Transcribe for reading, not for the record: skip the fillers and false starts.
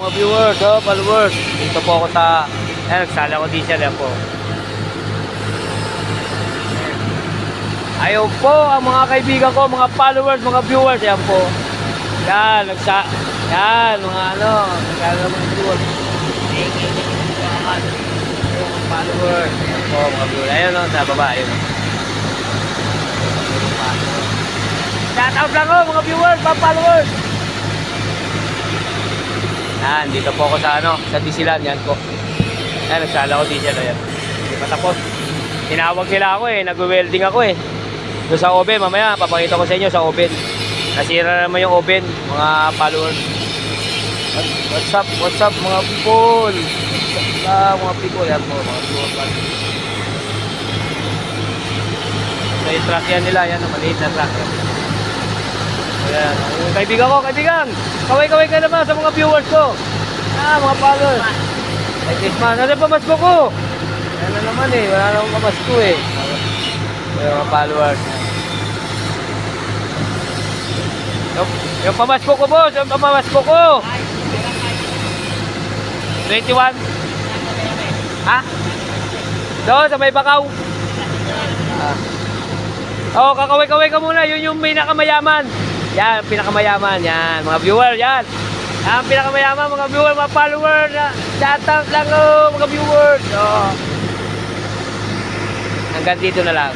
mga viewers, followers. Dito po ako sa, nagsala ko diesel, yan po. Ayaw po ang mga kaibigan ko, mga followers, mga viewers, yan po. Yan, yan, mga nagsala mga viewers. Mga followers, yan po, mga viewers. Ayun sa baba, ayun. Shout out lang mga viewers, mga followers. Yan, dito po ako sa sa Disilan, yan po. Yan, nagsala ko diesel, yan. Hindi pa tapos. Tinawag nila ako nag-welding ako doon sa oven, mamaya papakita ko sa inyo sa oven. Nasira naman yung oven, mga followers. What's up mga people? Mga people, yan po, mga viewers. So yung truck yan nila, yan, maliit na truck. Ayan, kaibigan, kaway-kaway ka naman sa mga viewers ko. Mga followers. Ay, Christmas, nasa pamasko ko. Ayan na naman wala namang pamasko Ayan, mga followers. Yung pamasko ko, boss, yung pamasko ko. 21. Ha? Doon, sa may bakaw. Kakaway-kaway ka muna, yun yung pinakamayaman. Yan, pinakamayaman, yan, mga viewer, yan. Yan, pinakamayaman, mga viewer, mga follower, shout out lang mga viewers. Hanggang dito na lang.